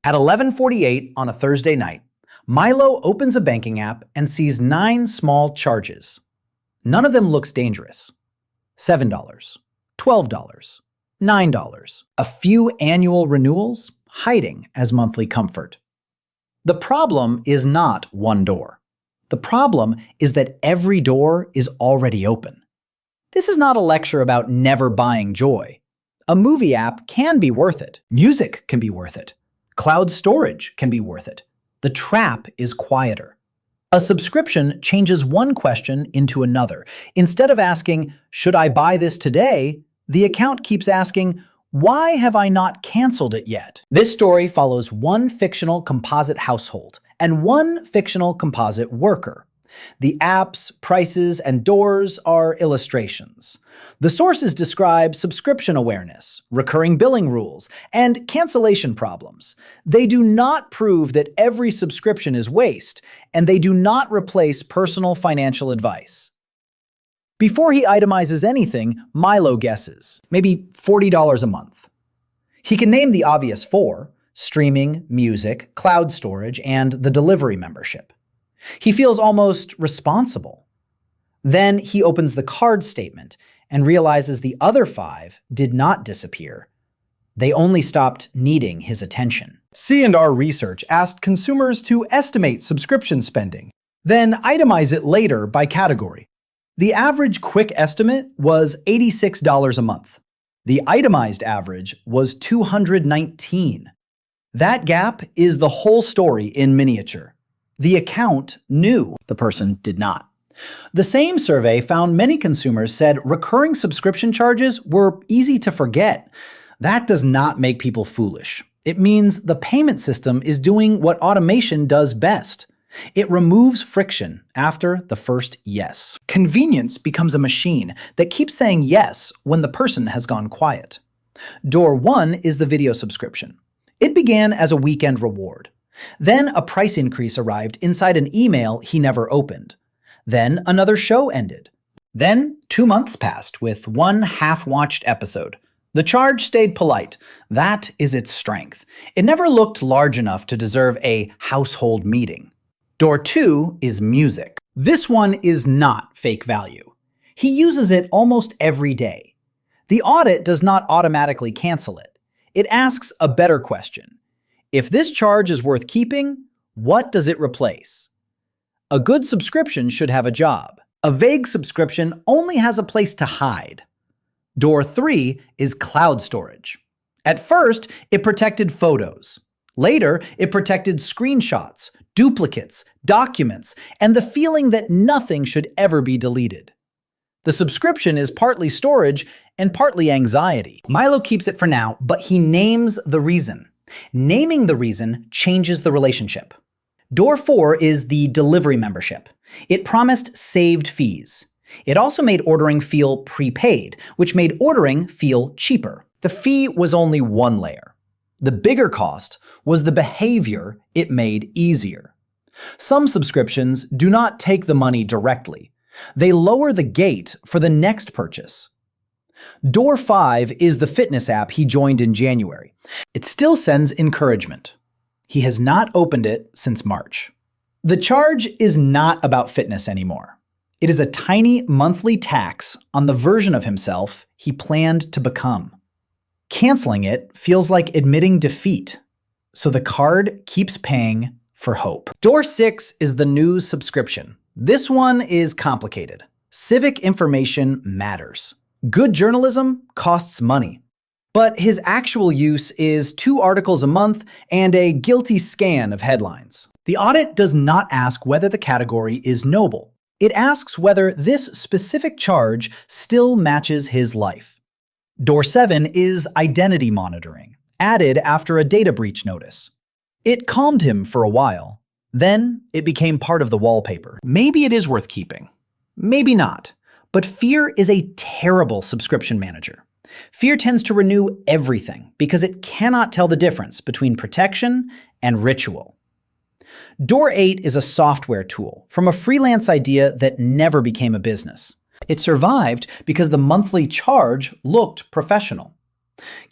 At 11:48 on a Thursday night, Milo opens a banking app and sees 9 small charges. None of them looks dangerous. $7, $12, $9. A few annual renewals hiding as monthly comfort. The problem is not one door. The problem is that every door is already open. This is not a lecture about never buying joy. A movie app can be worth it. Music can be worth it. Cloud storage can be worth it. The trap is quieter. A subscription changes one question into another. Instead of asking, "Should I buy this today?" the account keeps asking, "Why have I not canceled it yet?" This story follows one fictional composite household and one fictional composite worker. The apps, prices, and doors are illustrations. The sources describe subscription awareness, recurring billing rules, and cancellation problems. They do not prove that every subscription is waste, and they do not replace personal financial advice. Before he itemizes anything, Milo guesses, maybe $40 a month. He can name the obvious 4: streaming, music, cloud storage, and the delivery membership. He feels almost responsible. Then he opens the card statement and realizes the other 5 did not disappear. They only stopped needing his attention. C+R Research asked consumers to estimate subscription spending, then itemize it later by category. The average quick estimate was $86 a month. The itemized average was $219. That gap is the whole story in miniature. The account knew, the person did not. The same survey found many consumers said recurring subscription charges were easy to forget. That does not make people foolish. It means the payment system is doing what automation does best. It removes friction after the first yes. Convenience becomes a machine that keeps saying yes when the person has gone quiet. Door 1 is the video subscription. It began as a weekend reward. Then a price increase arrived inside an email he never opened. Then another show ended. Then 2 months passed with one half-watched episode. The charge stayed polite. That is its strength. It never looked large enough to deserve a household meeting. Door 2 is music. This one is not fake value. He uses it almost every day. The audit does not automatically cancel it. It asks a better question. If this charge is worth keeping, what does it replace? A good subscription should have a job. A vague subscription only has a place to hide. Door 3 is cloud storage. At first, it protected photos. Later, it protected screenshots, duplicates, documents, and the feeling that nothing should ever be deleted. The subscription is partly storage and partly anxiety. Milo keeps it for now, but he names the reason. Naming the reason changes the relationship. Door 4 is the delivery membership. It promised saved fees. It also made ordering feel prepaid, which made ordering feel cheaper. The fee was only one layer. The bigger cost was the behavior it made easier. Some subscriptions do not take the money directly. They lower the gate for the next purchase. Door 5 is the fitness app he joined in January. It still sends encouragement. He has not opened it since March. The charge is not about fitness anymore. It is a tiny monthly tax on the version of himself he planned to become. Canceling it feels like admitting defeat, so the card keeps paying for hope. Door 6 is the news subscription. This one is complicated. Civic information matters. Good journalism costs money. But his actual use is 2 articles a month and a guilty scan of headlines. The audit does not ask whether the category is noble. It asks whether this specific charge still matches his life. Door 7 is identity monitoring, added after a data breach notice. It calmed him for a while. Then it became part of the wallpaper. Maybe it is worth keeping. Maybe not. But fear is a terrible subscription manager. Fear tends to renew everything because it cannot tell the difference between protection and ritual. Door 8 is a software tool from a freelance idea that never became a business. It survived because the monthly charge looked professional.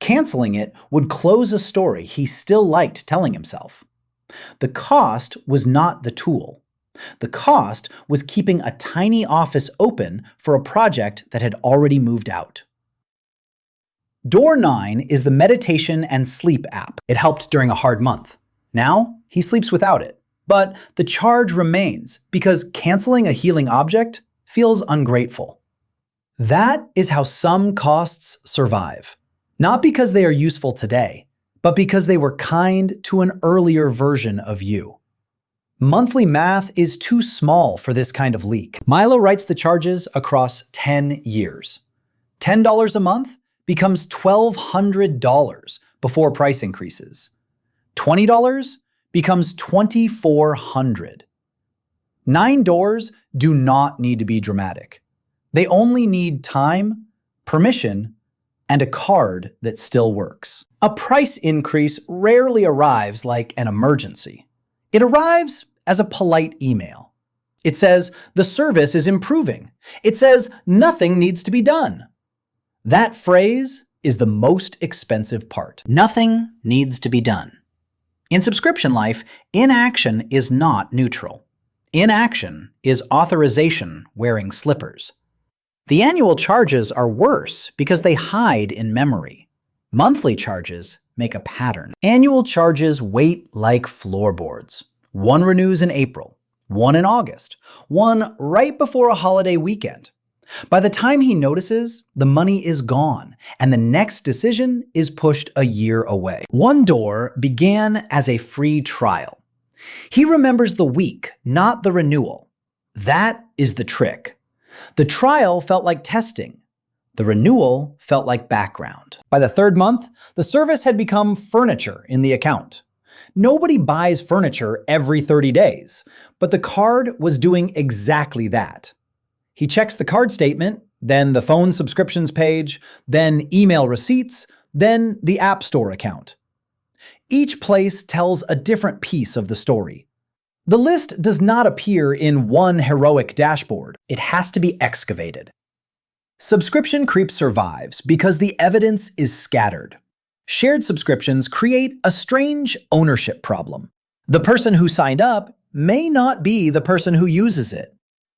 Canceling it would close a story he still liked telling himself. The cost was not the tool. The cost was keeping a tiny office open for a project that had already moved out. Door 9 is the meditation and sleep app. It helped during a hard month. Now, he sleeps without it. But the charge remains because canceling a healing object feels ungrateful. That is how some costs survive. Not because they are useful today, but because they were kind to an earlier version of you. Monthly math is too small for this kind of leak. Milo writes the charges across 10 years. $10 a month becomes $1,200 before price increases. $20 becomes $2,400. 9 doors do not need to be dramatic. They only need time, permission, and a card that still works. A price increase rarely arrives like an emergency. It arrives as a polite email. It says, the service is improving. It says, nothing needs to be done. That phrase is the most expensive part. Nothing needs to be done. In subscription life, inaction is not neutral. Inaction is authorization wearing slippers. The annual charges are worse because they hide in memory. Monthly charges make a pattern. Annual charges wait like floorboards. One renews in April, one in August, one right before a holiday weekend. By the time he notices, the money is gone, and the next decision is pushed a year away. One door began as a free trial. He remembers the week, not the renewal. That is the trick. The trial felt like testing. The renewal felt like background. By the 3rd month, the service had become furniture in the account. Nobody buys furniture every 30 days, but the card was doing exactly that. He checks the card statement, then the phone subscriptions page, then email receipts, then the App Store account. Each place tells a different piece of the story. The list does not appear in one heroic dashboard. It has to be excavated. Subscription creep survives because the evidence is scattered. Shared subscriptions create a strange ownership problem. The person who signed up may not be the person who uses it.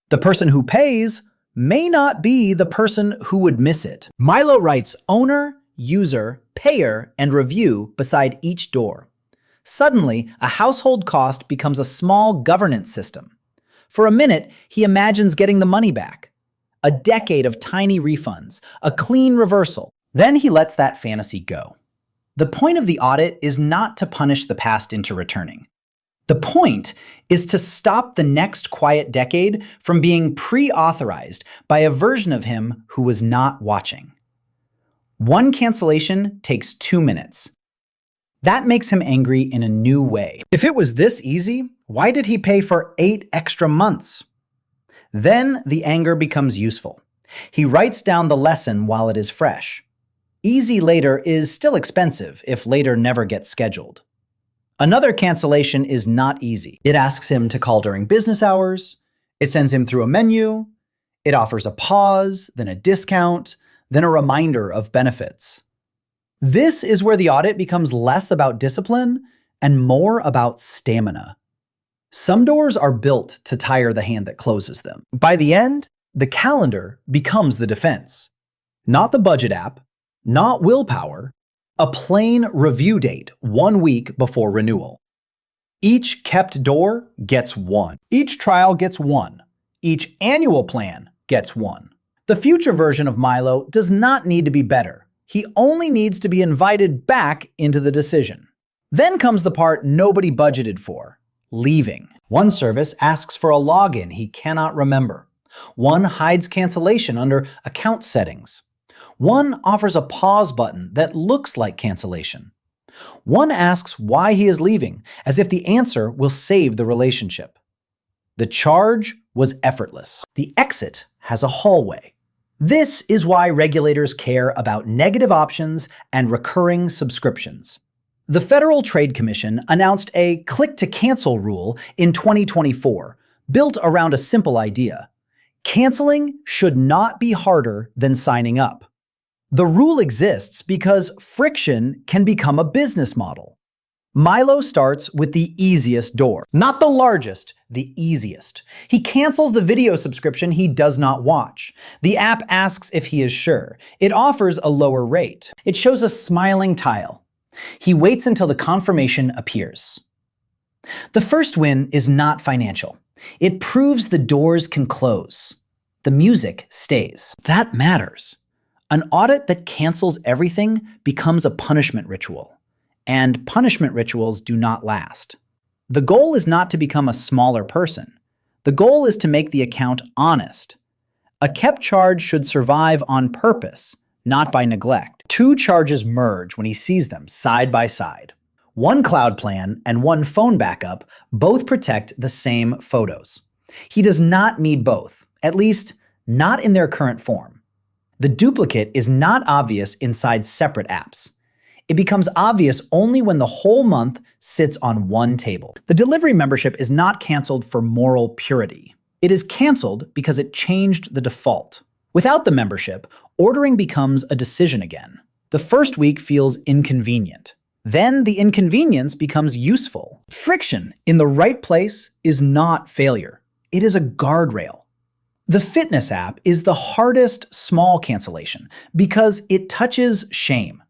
The person who pays may not be the person who would miss it. Milo writes owner, user, payer, and review beside each door. Suddenly, a household cost becomes a small governance system. For a minute, he imagines getting the money back. A decade of tiny refunds, a clean reversal. Then he lets that fantasy go. The point of the audit is not to punish the past into returning. The point is to stop the next quiet decade from being pre-authorized by a version of him who was not watching. One cancellation takes 2 minutes. That makes him angry in a new way. If it was this easy, why did he pay for 8 extra months? Then the anger becomes useful. He writes down the lesson while it is fresh. Easy later is still expensive if later never gets scheduled. Another cancellation is not easy. It asks him to call during business hours. It sends him through a menu. It offers a pause, then a discount, then a reminder of benefits. This is where the audit becomes less about discipline and more about stamina. Some doors are built to tire the hand that closes them. By the end, the calendar becomes the defense. Not the budget app, not willpower, a plain review date 1 week before renewal. Each kept door gets 1. Each trial gets 1. Each annual plan gets 1. The future version of Milo does not need to be better. He only needs to be invited back into the decision. Then comes the part nobody budgeted for, leaving. One service asks for a login he cannot remember. One hides cancellation under account settings. One offers a pause button that looks like cancellation. One asks why he is leaving, as if the answer will save the relationship. The charge was effortless. The exit has a hallway. This is why regulators care about negative options and recurring subscriptions. The Federal Trade Commission announced a click-to-cancel rule in 2024, built around a simple idea. Canceling should not be harder than signing up. The rule exists because friction can become a business model. Milo starts with the easiest door. Not the largest, the easiest. He cancels the video subscription he does not watch. The app asks if he is sure. It offers a lower rate. It shows a smiling tile. He waits until the confirmation appears. The first win is not financial. It proves the doors can close. The music stays. That matters. An audit that cancels everything becomes a punishment ritual. And punishment rituals do not last. The goal is not to become a smaller person. The goal is to make the account honest. A kept charge should survive on purpose, not by neglect. Two charges merge when he sees them side by side. One cloud plan and one phone backup both protect the same photos. He does not need both, at least not in their current form. The duplicate is not obvious inside separate apps. It becomes obvious only when the whole month sits on one table. The delivery membership is not canceled for moral purity. It is canceled because it changed the default. Without the membership, ordering becomes a decision again. The first week feels inconvenient. Then the inconvenience becomes useful. Friction in the right place is not failure. It is a guardrail. The fitness app is the hardest small cancellation because it touches shame.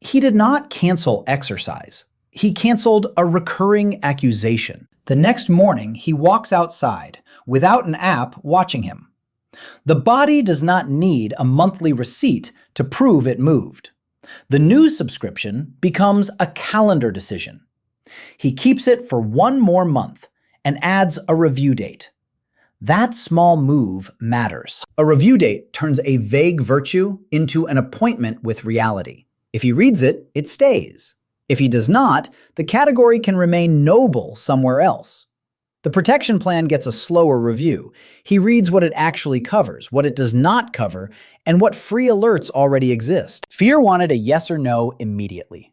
He did not cancel exercise. He canceled a recurring accusation. The next morning, he walks outside without an app watching him. The body does not need a monthly receipt to prove it moved. The news subscription becomes a calendar decision. He keeps it for one more month and adds a review date. That small move matters. A review date turns a vague virtue into an appointment with reality. If he reads it, it stays. If he does not, the category can remain noble somewhere else. The protection plan gets a slower review. He reads what it actually covers, what it does not cover, and what free alerts already exist. Fear wanted a yes or no immediately.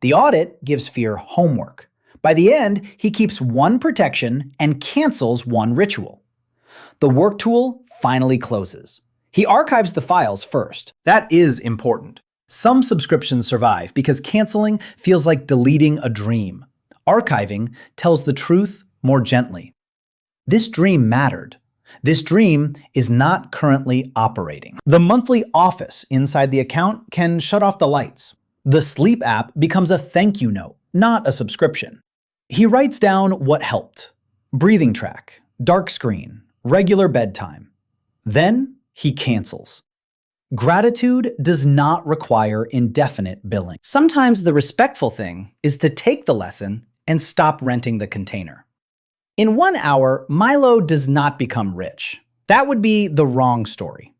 The audit gives Fear homework. By the end, he keeps one protection and cancels one ritual. The work tool finally closes. He archives the files first. That is important. Some subscriptions survive because canceling feels like deleting a dream. Archiving tells the truth more gently. This dream mattered. This dream is not currently operating. The monthly office inside the account can shut off the lights. The sleep app becomes a thank you note, not a subscription. He writes down what helped. Breathing track, dark screen, regular bedtime. Then he cancels. Gratitude does not require indefinite billing. Sometimes the respectful thing is to take the lesson and stop renting the container. In 1 hour, Milo does not become rich. That would be the wrong story.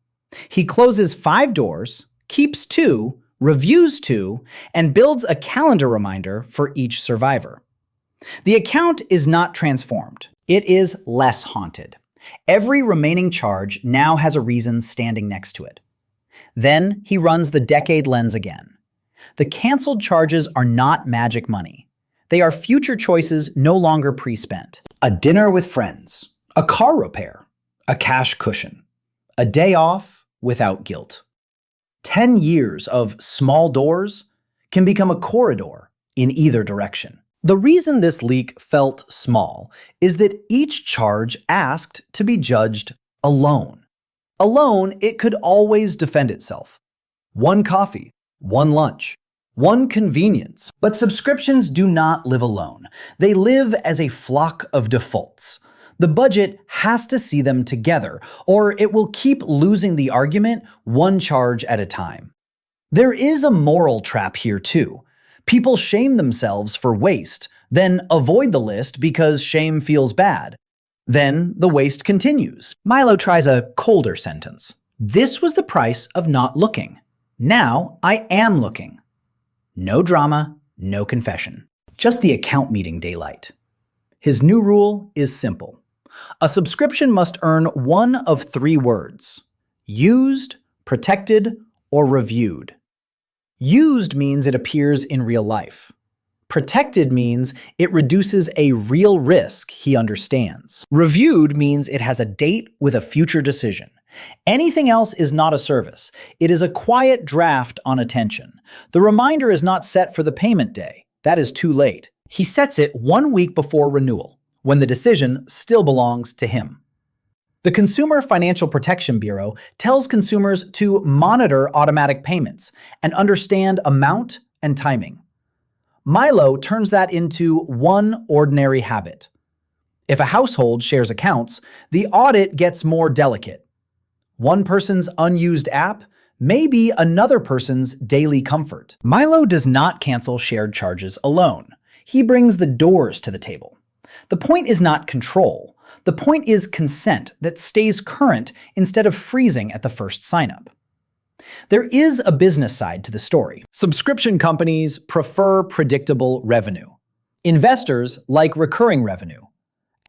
He closes 5 doors, keeps 2, reviews 2, and builds a calendar reminder for each survivor. The account is not transformed. It is less haunted. Every remaining charge now has a reason standing next to it. Then he runs the decade lens again. The canceled charges are not magic money. They are future choices no longer pre-spent. A dinner with friends, a car repair, a cash cushion, a day off without guilt. 10 years of small doors can become a corridor in either direction. The reason this leak felt small is that each charge asked to be judged alone. Alone, it could always defend itself. One coffee, one lunch, one convenience. But subscriptions do not live alone. They live as a flock of defaults. The budget has to see them together, or it will keep losing the argument one charge at a time. There is a moral trap here too. People shame themselves for waste, then avoid the list because shame feels bad. Then the waste continues. Milo tries a colder sentence. This was the price of not looking. Now I am looking. No drama, no confession. Just the account meeting daylight. His new rule is simple. A subscription must earn one of 3 words: used, protected, or reviewed. Used means it appears in real life. Protected means it reduces a real risk he understands. Reviewed means it has a date with a future decision. Anything else is not a service. It is a quiet draft on attention. The reminder is not set for the payment day. That is too late. He sets it 1 week before renewal, when the decision still belongs to him. The Consumer Financial Protection Bureau tells consumers to monitor automatic payments and understand amount and timing. Milo turns that into one ordinary habit. If a household shares accounts, the audit gets more delicate. One person's unused app may be another person's daily comfort. Milo does not cancel shared charges alone. He brings the doors to the table. The point is not control. The point is consent that stays current instead of freezing at the first sign-up. There is a business side to the story. Subscription companies prefer predictable revenue. Investors like recurring revenue.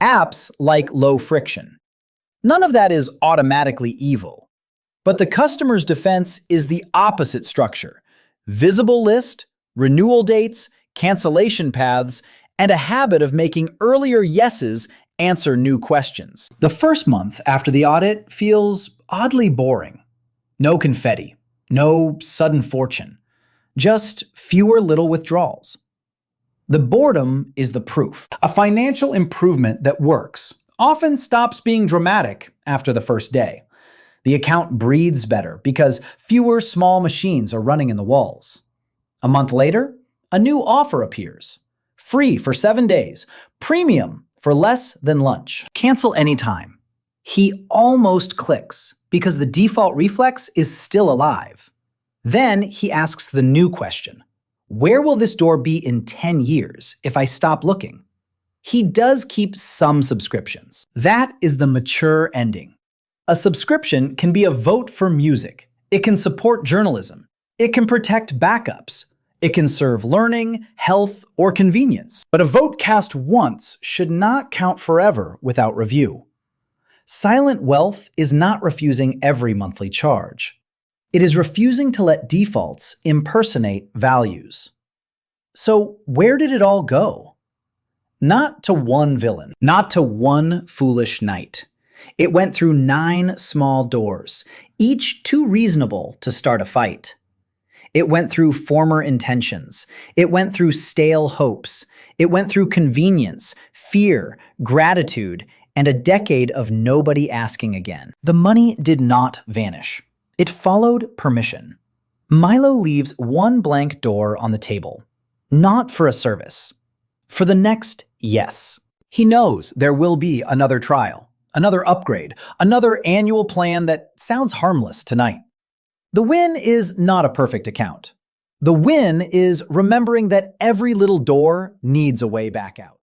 Apps like low friction. None of that is automatically evil. But the customer's defense is the opposite structure. Visible list, renewal dates, cancellation paths, and a habit of making earlier yeses answer new questions. The first month after the audit feels oddly boring. No confetti, no sudden fortune, just fewer little withdrawals. The boredom is the proof. A financial improvement that works often stops being dramatic after the first day. The account breathes better because fewer small machines are running in the walls. A month later, a new offer appears. Free for 7 days, premium for less than lunch. Cancel anytime. He almost clicks because the default reflex is still alive. Then he asks the new question. Where will this door be in 10 years if I stop looking? He does keep some subscriptions. That is the mature ending. A subscription can be a vote for music. It can support journalism. It can protect backups. It can serve learning, health, or convenience. But a vote cast once should not count forever without review. Silent wealth is not refusing every monthly charge. It is refusing to let defaults impersonate values. So where did it all go? Not to one villain, not to one foolish knight. It went through 9 small doors, each too reasonable to start a fight. It went through former intentions. It went through stale hopes. It went through convenience, fear, gratitude, and a decade of nobody asking again. The money did not vanish. It followed permission. Milo leaves one blank door on the table, not for a service, for the next yes. He knows there will be another trial, another upgrade, another annual plan that sounds harmless tonight. The win is not a perfect account. The win is remembering that every little door needs a way back out.